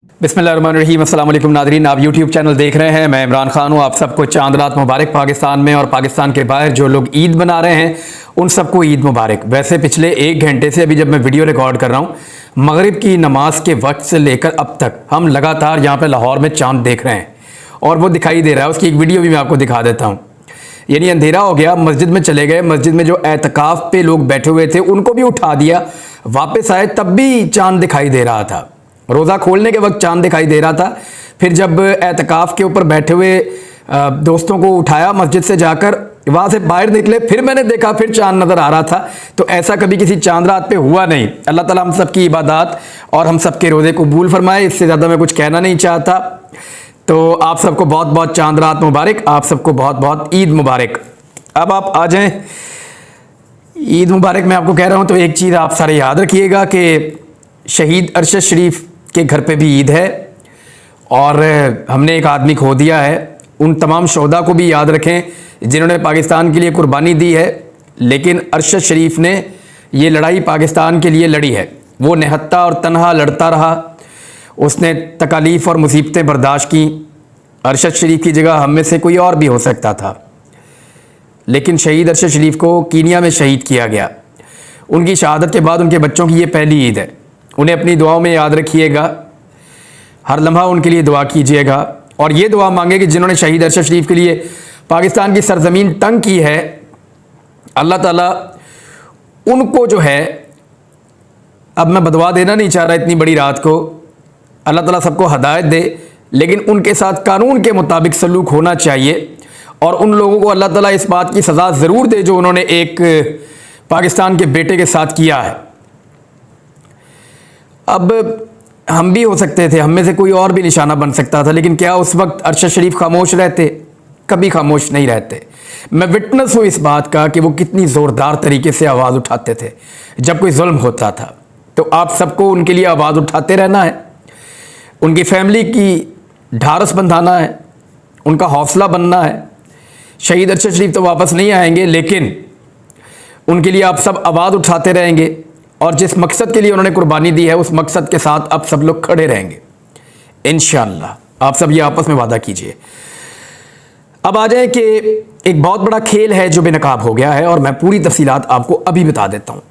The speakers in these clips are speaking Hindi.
बिस्मिल्लाहिर्रहमानिर्रहीम। अस्सलाम वालेकुम नादरीन, आप यूट्यूब चैनल देख रहे हैं। मैं इमरान खान हूँ। आप सबको चांद रात मुबारक पाकिस्तान में और पाकिस्तान के बाहर जो लोग ईद मना रहे हैं उन सबको ईद मुबारक। वैसे पिछले 1 घंटे से अभी जब मैं वीडियो रिकॉर्ड कर रहा हूँ, मगरिब की नमाज के वक्त से लेकर अब तक हम लगातार यहाँ पर लाहौर में चाँद देख रहे हैं और वो दिखाई दे रहा है। उसकी एक वीडियो भी मैं आपको दिखा देता हूँ। यानी अंधेरा हो गया, मस्जिद में चले गए, मस्जिद में जो एतकाफ़ पे लोग बैठे हुए थे उनको भी उठा दिया, वापस आए तब भी चाँद दिखाई दे रहा था। रोज़ा खोलने के वक्त चांद दिखाई दे रहा था। फिर जब एतकाफ़ के ऊपर बैठे हुए दोस्तों को उठाया मस्जिद से जाकर, वहाँ से बाहर निकले, फिर मैंने देखा फिर चांद नज़र आ रहा था। तो ऐसा कभी किसी चांद रात पे हुआ नहीं। अल्लाह ताला हम सब की इबादत और हम सब के रोज़े कबूल फरमाए। इससे ज़्यादा मैं कुछ कहना नहीं चाहता। तो आप सबको बहुत बहुत चांद रात मुबारक, आप सबको बहुत बहुत ईद मुबारक। अब आप आ जाएँ, ईद मुबारक मैं आपको कह रहा हूँ तो एक चीज़ आप सारे याद रखिएगा कि शहीद अरशद शरीफ के घर पे भी ईद है और हमने एक आदमी खो दिया है। उन तमाम शोहदा को भी याद रखें जिन्होंने पाकिस्तान के लिए कुर्बानी दी है, लेकिन अरशद शरीफ ने ये लड़ाई पाकिस्तान के लिए लड़ी है। वो निहत्ता और तन्हा लड़ता रहा, उसने तकालीफ और मुसीबतें बर्दाश्त की। अरशद शरीफ की जगह हम में से कोई और भी हो सकता था, लेकिन शहीद अरशद शरीफ को कीनिया में शहीद किया गया। उनकी शहादत के बाद उनके बच्चों की ये पहली ईद है। उन्हें अपनी दुआओं में याद रखिएगा, हर लम्हा उनके लिए दुआ कीजिएगा और ये दुआ मांगे कि जिन्होंने शहीद अरशद शरीफ के लिए पाकिस्तान की सरजमीन तंग की है, अल्लाह ताला उनको जो है, अब मैं बदवा देना नहीं चाह रहा इतनी बड़ी रात को, अल्लाह ताला सबको हदायत दे, लेकिन उनके साथ कानून के मुताबिक सलूक होना चाहिए और उन लोगों को अल्लाह ताला इस बात की सज़ा ज़रूर दे जो उन्होंने एक पाकिस्तान के बेटे के साथ किया है। अब हम भी हो सकते थे, हम में से कोई और भी निशाना बन सकता था, लेकिन क्या उस वक्त अरशद शरीफ खामोश रहते? कभी खामोश नहीं रहते। मैं विटनेस हूँ इस बात का कि वो कितनी ज़ोरदार तरीके से आवाज़ उठाते थे जब कोई जुल्म होता था। तो आप सबको उनके लिए आवाज़ उठाते रहना है, उनकी फैमिली की ढारस बंधाना है, उनका हौसला बनना है। शहीद अरशद शरीफ तो वापस नहीं आएंगे, लेकिन उनके लिए आप सब आवाज़ उठाते रहेंगे और जिस मकसद के लिए उन्होंने कुर्बानी दी है उस मकसद के साथ अब सब लोग खड़े रहेंगे इंशाअल्लाह। आप सब ये आपस में वादा कीजिए। अब आ जाए कि एक बहुत बड़ा खेल है जो बेनकाब हो गया है और मैं पूरी तफसीलात आपको अभी बता देता हूँ,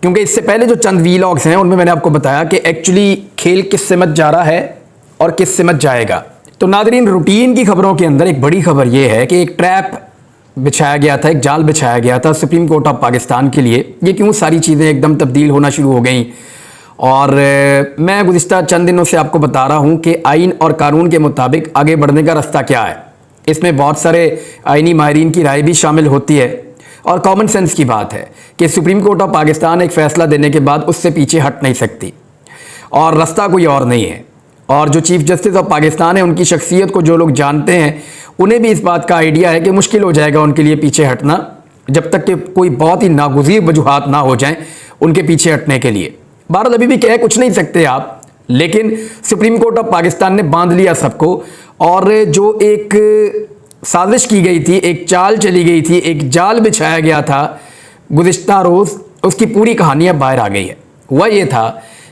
क्योंकि इससे पहले जो चंद वीलॉग्स हैं उनमें मैंने आपको बताया कि एक्चुअली खेल किस सिमत जा रहा है और किस सिमत जाएगा। तो नादरीन, रूटीन की खबरों के अंदर एक बड़ी खबर यह है कि एक ट्रैप बिछाया गया था, एक जाल बिछाया गया था सुप्रीम कोर्ट ऑफ पाकिस्तान के लिए। ये क्यों सारी चीज़ें एकदम तब्दील होना शुरू हो गई, और मैं गुज़िश्ता चंद दिनों से आपको बता रहा हूँ कि आइन और कानून के मुताबिक आगे बढ़ने का रास्ता क्या है। इसमें बहुत सारे आइनी माहिरीन की राय भी शामिल होती है और कॉमन सेंस की बात है कि सुप्रीम कोर्ट ऑफ पाकिस्तान एक फ़ैसला देने के बाद उससे पीछे हट नहीं सकती और रास्ता कोई और नहीं है। और जो चीफ़ जस्टिस ऑफ पाकिस्तान है, उनकी शख्सियत को जो लोग जानते हैं उन्हें भी इस बात का आइडिया है कि मुश्किल हो जाएगा उनके लिए पीछे हटना, जब तक कि कोई बहुत ही नागुज़ीर वजूहात ना हो जाएं उनके पीछे हटने के लिए। बहरहाल अभी भी कह कुछ नहीं सकते आप, लेकिन सुप्रीम कोर्ट ऑफ पाकिस्तान ने बांध लिया सबको और जो एक साजिश की गई थी, एक चाल चली गई थी, एक जाल बिछाया गया था गुज़िश्ता रोज़, उसकी पूरी कहानी अब बाहर आ गई है। वह ये था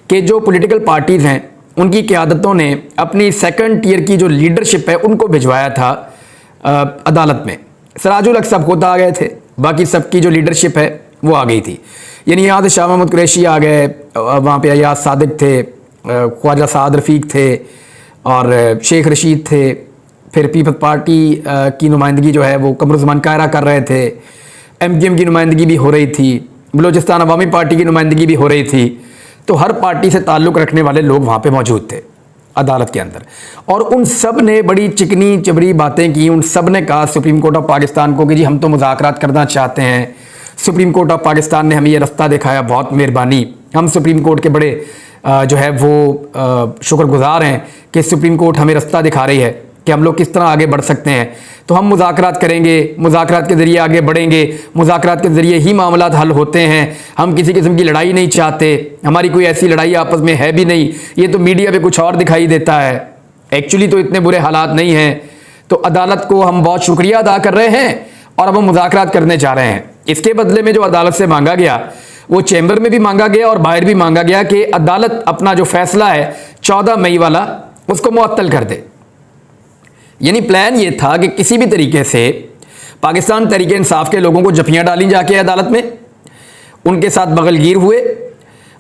कि जो पॉलिटिकल पार्टीज़ हैं उनकी क़यादतों ने अपनी सेकंड टियर की जो लीडरशिप है उनको भिजवाया था अदालत में। सिराजुल हक साहब खुद आ गए थे, बाकी सबकी जो लीडरशिप है वो आ गई थी। यानी यहाँ से शाह महमूद कुरैशी आ गए, वहाँ पे अयाज सादिक थे, ख्वाजा साद रफ़ीक थे और शेख रशीद थे। फिर पीपल्स पार्टी की नुमाइंदगी जो है वो कमरुज़्ज़मान कायरा कर रहे थे, MQM की नुमाइंदगी भी हो रही थी, बलूचिस्तान अवामी पार्टी की नुमाइंदगी भी हो रही थी। तो हर पार्टी से ताल्लुक़ रखने वाले लोग वहाँ पे मौजूद थे अदालत के अंदर, और उन सब ने बड़ी चिकनी चबरी बातें की। उन सब ने कहा सुप्रीम कोर्ट ऑफ पाकिस्तान को कि जी हम तो मुज़ाकरात करना चाहते हैं, सुप्रीम कोर्ट ऑफ पाकिस्तान ने हमें ये रास्ता दिखाया, बहुत मेहरबानी, हम सुप्रीम कोर्ट के बड़े जो है वो शुक्रगुजार हैं कि सुप्रीम कोर्ट हमें रास्ता दिखा रही है कि हम लोग किस तरह आगे बढ़ सकते हैं। तो हम मुज़ाकरात करेंगे, मुज़ाकरात के ज़रिए आगे बढ़ेंगे, मुज़ाकरात के ज़रिए ही मामलात हल होते हैं, हम किसी किस्म की लड़ाई नहीं चाहते, हमारी कोई ऐसी लड़ाई आपस में है भी नहीं, ये तो मीडिया पे कुछ और दिखाई देता है, एक्चुअली तो इतने बुरे हालात नहीं हैं। तो अदालत को हम बहुत शुक्रिया अदा कर रहे हैं और अब हम मुज़ाकरात करने जा रहे हैं। इसके बदले में जो अदालत से मांगा गया वो चैम्बर में भी मांगा गया और बाहर भी मांगा गया कि अदालत अपना जो फैसला है 14 मई वाला उसको मुअत्तल कर दे। यानी प्लान ये था कि किसी भी तरीके से पाकिस्तान तहरीक इंसाफ के लोगों को जफियाँ डाली जाके अदालत में, उनके साथ बगलगीर हुए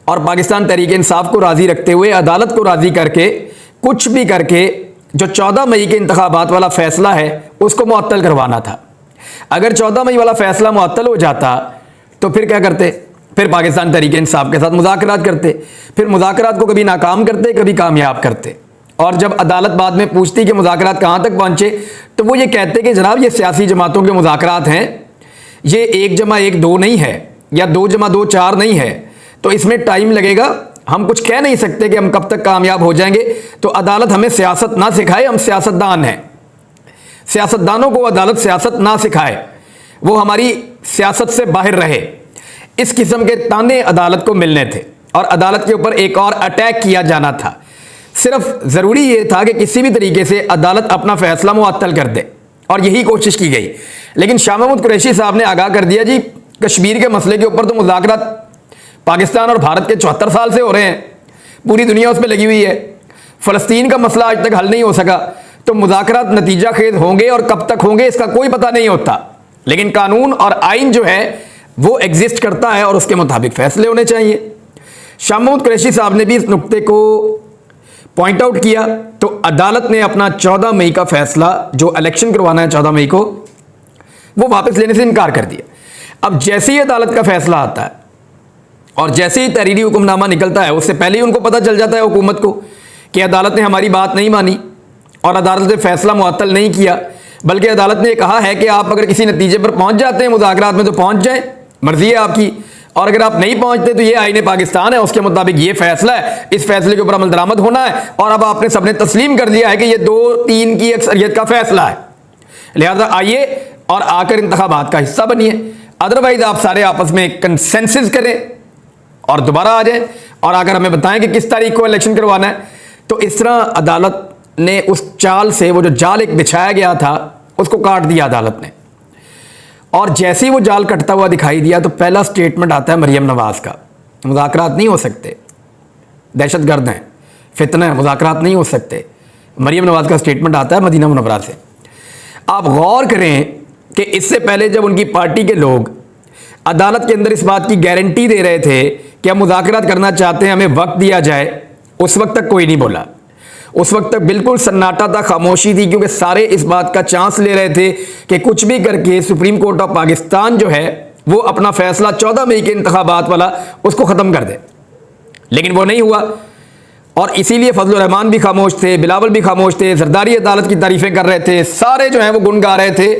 और पाकिस्तान तहरीक इंसाफ को राज़ी रखते हुए अदालत को राज़ी करके कुछ भी करके जो 14 मई के इंतखाबात वाला फ़ैसला है उसको मुअत्तल करवाना था। अगर 14 मई वाला फ़ैसला मुअत्तल हो जाता तो फिर क्या करते, फिर पाकिस्तान तहरीक इंसाफ के साथ मुज़ाकरात करते, फिर मुज़ाकरात को कभी नाकाम करते कभी कामयाब करते, और जब अदालत बाद में पूछती कि मुज़ाकरात कहाँ तक पहुँचे तो वो ये कहते कि जनाब ये सियासी जमातों के मुज़ाकरात हैं, ये 1+1 2 नहीं है या 2+2 4 नहीं है, तो इसमें टाइम लगेगा, हम कुछ कह नहीं सकते कि हम कब तक कामयाब हो जाएंगे। तो अदालत हमें सियासत ना सिखाए, हम सियासतदान हैं, सियासतदानों को अदालत सियासत ना सिखाए, वो हमारी सियासत से बाहर रहे। इस किस्म के ताने अदालत को मिलने थे और अदालत के ऊपर एक और अटैक किया जाना था। सिर्फ ज़रूरी ये था कि किसी भी तरीके से अदालत अपना फ़ैसला मुअत्तल कर दे, और यही कोशिश की गई। लेकिन शाह महमूद कुरैशी साहब ने आगाह कर दिया, जी कश्मीर के मसले के ऊपर तो मुज़ाकरात पाकिस्तान और भारत के 74 साल से हो रहे हैं, पूरी दुनिया उस पर लगी हुई है, फ़लस्तीन का मसला आज तक हल नहीं हो सका, तो मुज़ाकरात नतीजा खेज होंगे और कब तक होंगे इसका कोई पता नहीं होता। लेकिन कानून और आइन जो है वो एग्जिस्ट करता है और उसके मुताबिक फ़ैसले होने चाहिए। शाह महमूद कुरैशी साहब ने भी इस नुक्ते को पॉइंट आउट किया, तो अदालत ने अपना 14 मई का फ़ैसला, जो इलेक्शन करवाना है 14 मई को, वो वापस लेने से इनकार कर दिया। अब जैसे ही अदालत का फ़ैसला आता है और जैसे ही तहरीरी हुक्मनामा निकलता है, उससे पहले ही उनको पता चल जाता है हुकूमत को कि अदालत ने हमारी बात नहीं मानी और अदालत ने फ़ैसला मुअत्तल नहीं किया, बल्कि अदालत ने कहा है कि आप अगर किसी नतीजे पर पहुंच जाते हैं मुज़ाकरात में तो पहुंच जाएं, मर्जी है आपकी, और अगर आप नहीं पहुंचते तो ये आईने पाकिस्तान है, उसके मुताबिक ये फैसला है, इस फैसले के ऊपर अमल दरामद होना है, और अब आपने सबने तस्लीम कर लिया है कि ये 2-3 की अक्सरियत का फैसला है, लिहाजा आइए और आकर इंतखाबात का हिस्सा बनिए, अदरवाइज आप सारे आपस में कंसेंसस करें और दोबारा आ जाएं और आकर हमें बताएं कि किस तारीख को इलेक्शन करवाना है। तो इस तरह अदालत ने उस चाल से, वो जो जाल एक बिछाया गया था उसको काट दिया अदालत ने, और जैसे ही वो जाल कटता हुआ दिखाई दिया तो पहला स्टेटमेंट आता है मरियम नवाज़ का, मुज़ाकरात नहीं हो सकते, दहशतगर्द हैं, फितना है, मुज़ाकरात नहीं हो सकते। मरियम नवाज़ का स्टेटमेंट आता है मदीना मुनव्वरा से। आप गौर करें कि इससे पहले जब उनकी पार्टी के लोग अदालत के अंदर इस बात की गारंटी दे रहे थे कि हम मुज़ाकरात करना चाहते हैं, हमें वक्त दिया जाए, उस वक्त तक कोई नहीं बोला, उस वक्त तक बिल्कुल सन्नाटा था, खामोशी थी, क्योंकि सारे इस बात का चांस ले रहे थे कि कुछ भी करके सुप्रीम कोर्ट ऑफ पाकिस्तान जो है वो अपना फैसला 14 मई के इंतखाबात वाला उसको ख़त्म कर दे। लेकिन वो नहीं हुआ, और इसीलिए फजलुर रहमान भी खामोश थे, बिलावल भी खामोश थे, जरदारी अदालत की तारीफ़ें कर रहे थे, सारे जो हैं वो गुन गा रहे थे।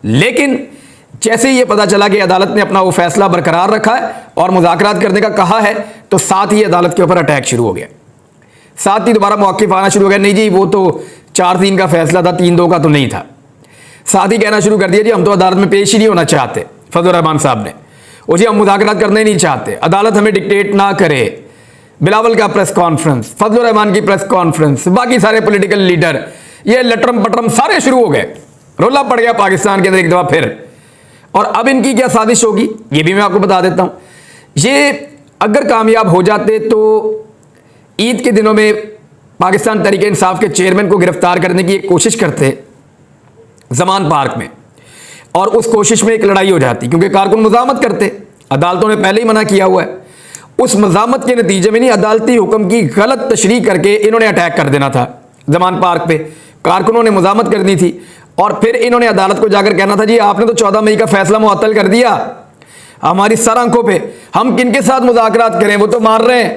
लेकिन जैसे ही ये पता चला कि अदालत ने अपना वो फैसला बरकरार रखा है और मुज़ाकरात करने का कहा है, तो साथ ही अदालत के ऊपर अटैक शुरू हो गया, साथ ही दोबारा मौक़िफ़ आना शुरू हो गया, नहीं जी वो तो 4-3 का फैसला था, 3-2 का तो नहीं था। साथ ही कहना शुरू कर दिया, जी हम तो अदालत में पेश ही नहीं होना चाहते, फजलुर रहमान साहब ने, वो जी हम मुज़ाकरात करना ही नहीं चाहते, अदालत हमें डिक्टेट ना करे। बिलावल का प्रेस कॉन्फ्रेंस, फजलुर रहमान की प्रेस कॉन्फ्रेंस, बाकी सारे पॉलिटिकल लीडर, ये लटरम पटरम सारे शुरू हो गए, रोला पड़ गया पाकिस्तान के अंदर एक दफ़ा फिर। और अब इनकी क्या साजिश होगी ये भी मैं आपको बता देता हूँ। ये अगर कामयाब हो जाते तो ईद के दिनों में पाकिस्तान तहरीक इंसाफ के चेयरमैन को गिरफ्तार करने की एक कोशिश करते जमान पार्क में, और उस कोशिश में एक लड़ाई हो जाती, क्योंकि कारकुन मुज़ाहमत करते, अदालतों ने पहले ही मना किया हुआ है। उस मज़ाहमत के नतीजे में नहीं, अदालती हुक्म की गलत तशरीह करके इन्होंने अटैक कर देना था जमान पार्क पे, कारकुनों ने मुज़ाहमत करनी थी, और फिर इन्होंने अदालत को जाकर कहना था, जी आपने तो 14 मई का फैसला मुअत्तल कर दिया हमारी सर आंखों पे, हम किन के साथ मुज़ाकरात करें, वो तो मार रहे हैं,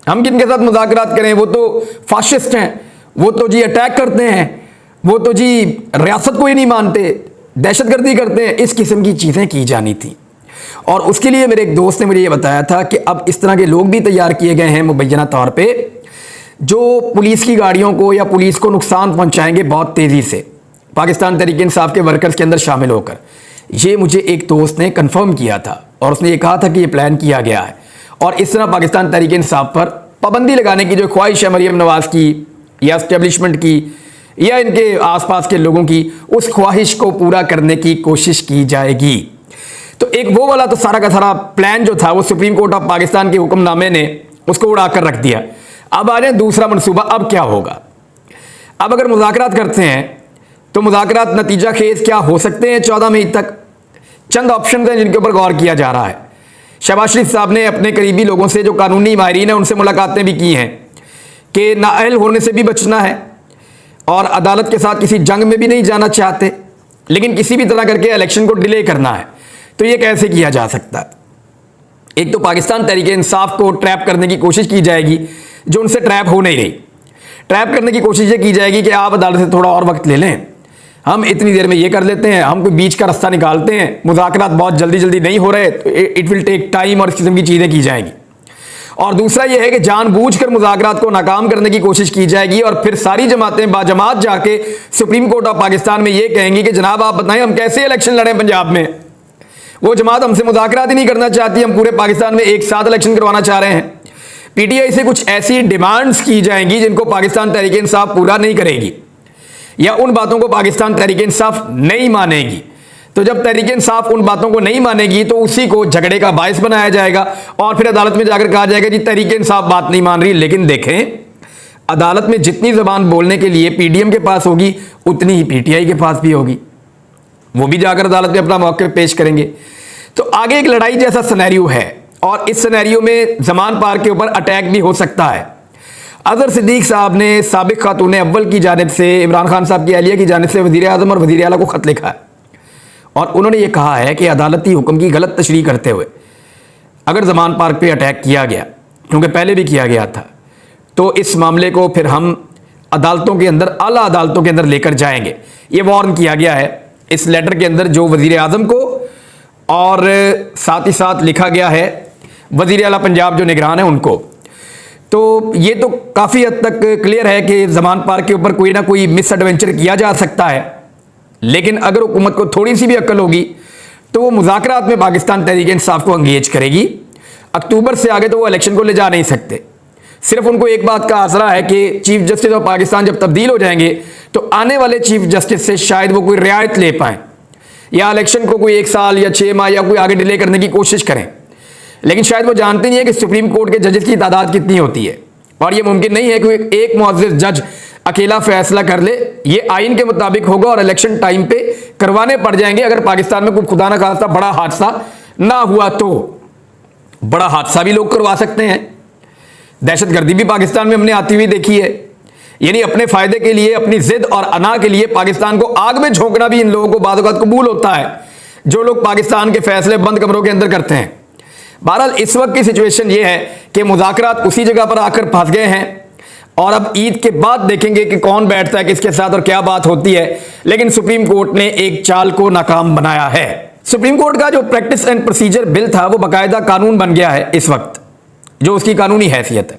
हम किन के साथ मुज़ाकरात करें, वो तो फाशिस्ट हैं, वो तो जी अटैक करते हैं, वो तो जी रियासत को ही नहीं मानते, दहशतगर्दी करते हैं, इस किस्म की चीज़ें की जानी थी। और उसके लिए मेरे एक दोस्त ने मुझे ये बताया था कि अब इस तरह के लोग भी तैयार किए गए हैं मुबैना तौर पर, जो पुलिस की गाड़ियों को या पुलिस को नुकसान पहुँचाएंगे बहुत तेज़ी से, पाकिस्तान तहरीक इंसाफ के वर्कर्स के अंदर शामिल होकर। ये मुझे एक दोस्त ने कंफर्म किया था और उसने ये कहा था कि ये प्लान किया गया है, और इस तरह पाकिस्तान तहरीक इंसाफ पर पाबंदी लगाने की जो ख्वाहिश है मरियम नवाज़ की या इस्टेब्लिशमेंट की या इनके आसपास के लोगों की, उस ख्वाहिश को पूरा करने की कोशिश की जाएगी। तो एक वो वाला तो सारा का सारा प्लान जो था वो सुप्रीम कोर्ट ऑफ पाकिस्तान के हुक्मनामे ने उसको उड़ा कर रख दिया। अब आ जाए दूसरा मनसूबा, अब क्या होगा। अब अगर मुज़ाकरात करते हैं तो मुज़ाकरात नतीजा खेज क्या हो सकते हैं 14 मई तक। चंद ऑप्शन हैं जिनके ऊपर गौर किया जा रहा है। शहबाज शरीफ साहब ने अपने करीबी लोगों से, जो कानूनी माहिरीन हैं, उनसे मुलाकातें भी की हैं कि नाअहल होने से भी बचना है और अदालत के साथ किसी जंग में भी नहीं जाना चाहते, लेकिन किसी भी तरह करके इलेक्शन को डिले करना है। तो ये कैसे किया जा सकता है? एक तो पाकिस्तान तहरीक इंसाफ को ट्रैप करने की कोशिश की जाएगी, जो उनसे ट्रैप हो नहीं रही। ट्रैप करने की कोशिश ये की जाएगी कि आप अदालत से थोड़ा और वक्त ले लें, हम इतनी देर में ये कर लेते हैं, हम कोई बीच का रास्ता निकालते हैं, मुज़ाकरात बहुत जल्दी जल्दी नहीं हो रहे तो इट विल टेक टाइम, और इस किस्म की चीज़ें की जाएंगी। और दूसरा ये है कि जानबूझकर मुज़ाकरात को नाकाम करने की कोशिश की जाएगी और फिर सारी जमातें बाजमात जाके सुप्रीम कोर्ट ऑफ पाकिस्तान में ये कहेंगी कि जनाब आप बताएं हम कैसे इलेक्शन लड़ें पंजाब में। वो जमात हमसे मुज़ाकरात ही नहीं करना चाहती, हम पूरे पाकिस्तान में एक साथ इलेक्शन करवाना चाह रहे हैं। पीटीआई से कुछ ऐसी डिमांड्स की जाएंगी जिनको पाकिस्तान तहरीक इंसाफ पूरा नहीं करेगी, या उन बातों को पाकिस्तान तहरीक इंसाफ नहीं मानेगी। तो जब तहरीक इंसाफ उन बातों को नहीं मानेगी तो उसी को झगड़े का बायस बनाया जाएगा और फिर अदालत में जाकर कहा जाएगा जी तहरीक इंसाफ बात नहीं मान रही। लेकिन देखें, अदालत में जितनी जबान बोलने के लिए पीडीएम के पास होगी उतनी ही पीटीआई के पास भी होगी, वो भी जाकर अदालत में अपना मौक़िफ़ पेश करेंगे। तो आगे एक लड़ाई जैसा सिनेरियो है और इस सिनेरियो में ज़मान पार्क के ऊपर अटैक भी हो सकता है। अजहर सिद्दीक साहब ने साबिक खातून अव्वल की जानिब से, इमरान खान साहब की अहलिया की जानिब से वज़ीर आज़म और वज़ीर आला को ख़त लिखा है और उन्होंने ये कहा है कि अदालती हुक्म की गलत तशरीह करते हुए अगर ज़मान पार्क पे अटैक किया गया, क्योंकि पहले भी किया गया था, तो इस मामले को फिर हम अदालतों के अंदर, आला अदालतों के अंदर लेकर जाएंगे। ये वार्न किया गया है इस लेटर के अंदर, जो वज़ीर आज़म को और साथ ही साथ लिखा गया है वज़ीर आला पंजाब जो निगरान है उनको। तो ये तो काफ़ी हद तक क्लियर है कि ज़मान पार्क के ऊपर कोई ना कोई मिस एडवेंचर किया जा सकता है, लेकिन अगर हुकूमत को थोड़ी सी भी अक्ल होगी तो वो मुज़ाकरात में पाकिस्तान तहरीक इंसाफ को एंगेज करेगी। अक्टूबर से आगे तो वो इलेक्शन को ले जा नहीं सकते। सिर्फ उनको एक बात का आसरा है कि चीफ जस्टिस ऑफ पाकिस्तान जब तब्दील हो जाएंगे तो आने वाले चीफ जस्टिस से शायद वो कोई रियायत ले पाएँ या इलेक्शन को कोई 1 साल या 6 माह या कोई आगे डिले करने की कोशिश करें। लेकिन शायद वो जानते नहीं है कि सुप्रीम कोर्ट के जजेस की तादाद कितनी होती है और ये मुमकिन नहीं है कि एक मुअज़्ज़िज़ जज अकेला फैसला कर ले। ये आइन के मुताबिक होगा और इलेक्शन टाइम पे करवाने पड़ जाएंगे। अगर पाकिस्तान में कोई खुदा ना खास्ता बड़ा हादसा ना हुआ तो बड़ा हादसा भी लोग करवा सकते हैं। दहशतगर्दी भी पाकिस्तान में हमने आती हुई देखी है, यानी अपने फायदे के लिए, अपनी जिद और अना के लिए पाकिस्तान को आग में झोंकना भी इन लोगों को बाद वक़्त कबूल होता है, जो लोग पाकिस्तान के फैसले बंद कमरों के अंदर करते हैं। बहरहाल इस वक्त की सिचुएशन ये है कि मुज़ाकरात उसी जगह पर आकर फंस गए हैं और अब ईद के बाद देखेंगे कि कौन बैठता है किसके साथ और क्या बात होती है। लेकिन सुप्रीम कोर्ट ने एक चाल को नाकाम बनाया है। सुप्रीम कोर्ट का जो प्रैक्टिस एंड प्रोसीजर बिल था वो बाकायदा कानून बन गया है इस वक्त, जो उसकी कानूनी हैसियत है,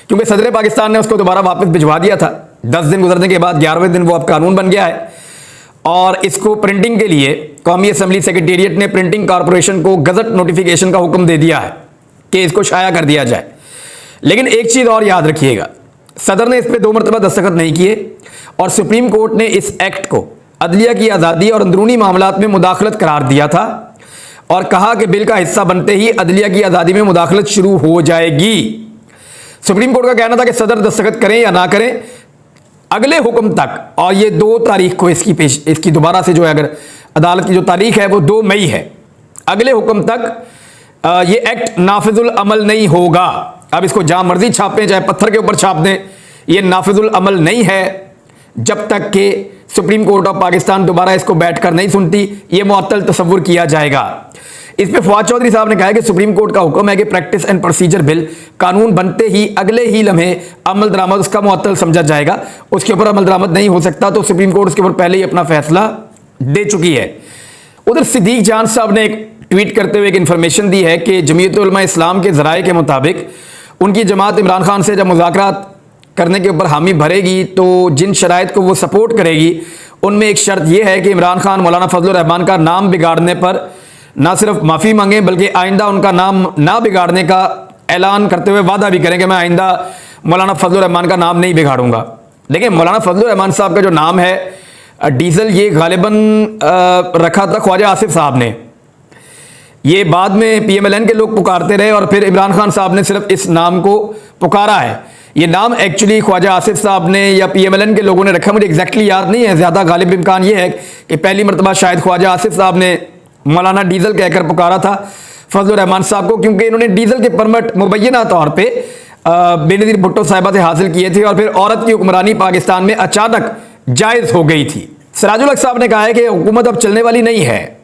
क्योंकि सदर पाकिस्तान ने उसको दोबारा वापस भिजवा दिया था। 10 दिन गुजरने के बाद 11वें दिन वो अब कानून बन गया है और इसको प्रिंटिंग के लिए कौमी असम्बली सेक्रेटेरिएट ने प्रिंटिंग कॉरपोरेशन को गजट नोटिफिकेशन का हुक्म दे दिया है कि इसको शाया कर दिया जाए। लेकिन एक चीज़ और याद रखिएगा, सदर ने इस पर 2 मरतबा दस्तखत नहीं किए और सुप्रीम कोर्ट ने इस एक्ट को अदलिया की आज़ादी और अंदरूनी मामलात में मुदाखलत करार दिया था और कहा कि बिल का हिस्सा बनते ही अदलिया की आज़ादी में मुदाखलत शुरू हो जाएगी। सुप्रीम कोर्ट का कहना था कि सदर दस्तखत करें या ना करें अगले हुक्म तक, और ये 2 तारीख को इसकी दोबारा से जो है, अगर अदालत की जो तारीख है वो 2 मई है, अगले हुक्म तक ये एक्ट नाफिजुल अमल नहीं होगा। अब इसको जहां मर्जी छापें, चाहे पत्थर के ऊपर छाप दें, ये नाफिजुल अमल नहीं है जब तक कि सुप्रीम कोर्ट ऑफ पाकिस्तान दोबारा इसको बैठकर नहीं सुनती। ये मुअत्तल तसव्वुर किया जाएगा। इस पर फवाद चौधरी साहब ने कहा कि सुप्रीम कोर्ट का हुक्म है कि प्रैक्टिस एंड प्रोसीजर बिल कानून बनते ही अगले ही लम्हे अमल दरामद उसका मुअत्तल समझा जाएगा, उसके ऊपर अमल दरामद नहीं हो सकता। तो सुप्रीम कोर्ट उसके ऊपर पहले ही अपना फैसला दे चुकी है। उधर सिद्दीक जान साहब ने एक ट्वीट करते हुए एक इन्फॉर्मेशन दी है कि जमीयत उलमा इस्लाम के ज़राए के मुताबिक उनकी जमात इमरान खान से जब मुज़ाकरात करने के ऊपर हामी भरेगी तो जिन शराइत को वो सपोर्ट करेगी उनमें एक शर्त यह है कि इमरान खान मौलाना फजलुर रहमान का नाम बिगाड़ने पर ना सिर्फ माफ़ी मांगें बल्कि आइंदा उनका नाम ना बिगाड़ने का ऐलान करते हुए वादा भी करें कि मैं आइंदा मौलाना फजलुर रहमान का नाम नहीं बिगाड़ूंगा। देखिए, मौलाना फजलुर रहमान साहब का जो नाम है डीजल, ये गालिबन रखा था ख्वाजा आसिफ साहब ने। ये बाद में PMLN के लोग पुकारते रहे और फिर इमरान खान साहब ने सिर्फ इस नाम को पुकारा है। ये नाम एक्चुअली ख्वाजा आसिफ साहब ने या PMLN के लोगों ने रखा, मुझे एग्जैक्टली याद नहीं है। ज़्यादा गालिब इम्कान ये है कि पहली मरतबा शायद ख्वाजा आसिफ साहब ने मौलाना डीजल कहकर पुकारा था फजलुर रहमान साहब को, क्योंकि इन्होंने डीजल के परमिट मुबैना तौर पर बेनज़ीर भुट्टो साहिबा से हासिल किए थे और फिर औरत की हुक्मरानी पाकिस्तान में अचानक जायज़ हो गई थी। सिराजुल हक साहब ने कहा है कि हुकूमत अब चलने वाली नहीं है,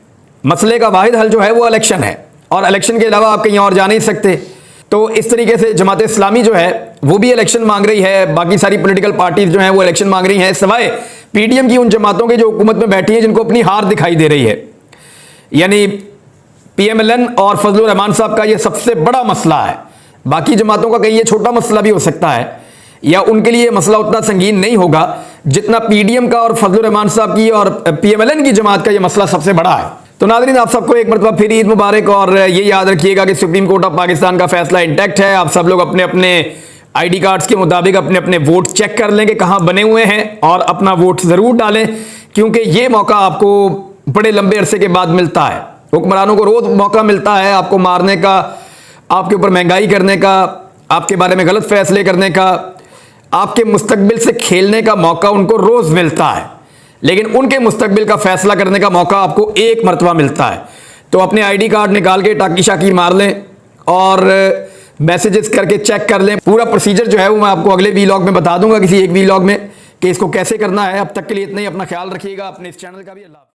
मसले का वाहिद हल जो है वो इलेक्शन है और इलेक्शन के अलावा आप कहीं और जा नहीं सकते। तो इस तरीके से जमात इस्लामी जो है वो भी इलेक्शन मांग रही है, बाकी सारी पॉलिटिकल पार्टीज जो हैं वो इलेक्शन मांग रही हैं, सिवाय PDM की उन जमातों के जो हुकूमत में बैठी हैं जिनको अपनी हार दिखाई दे रही है। यानी PMLN और फजलुर रहमान साहब का ये सबसे बड़ा मसला है। बाकी जमातों का कहीं ये छोटा मसला भी हो सकता है या उनके लिए मसला उतना संगीन नहीं होगा जितना PDM का और फजलुर रहमान साहब की और PMLN की जमात का ये मसला सबसे बड़ा है। तो नाज़रीन, आप सबको एक मरतबा फिर ईद मुबारक और ये याद रखिएगा कि सुप्रीम कोर्ट ऑफ पाकिस्तान का फैसला इंटैक्ट है। आप सब लोग अपने अपने ID कार्ड्स के मुताबिक अपने अपने वोट चेक कर लें कि कहाँ बने हुए हैं और अपना वोट ज़रूर डालें, क्योंकि ये मौका आपको बड़े लंबे अरसे के बाद मिलता है। हुक्मरानों को रोज़ मौका मिलता है आपको मारने का, आपके ऊपर महंगाई करने का, आपके बारे में गलत फैसले करने का, आपके मुस्तकबिल से खेलने का मौका उनको रोज़ मिलता है, लेकिन उनके मुस्तकबिल का फैसला करने का मौका आपको एक मरतबा मिलता है। तो अपने ID कार्ड निकाल के टाकी शाकी मार लें और मैसेजेस करके चेक कर लें। पूरा प्रोसीजर जो है वो मैं आपको अगले वीलॉग में बता दूंगा, किसी एक वीलॉग में, कि इसको कैसे करना है। अब तक के लिए इतना ही, अपना ख्याल रखिएगा, अपने इस चैनल का भी। अल्लाह।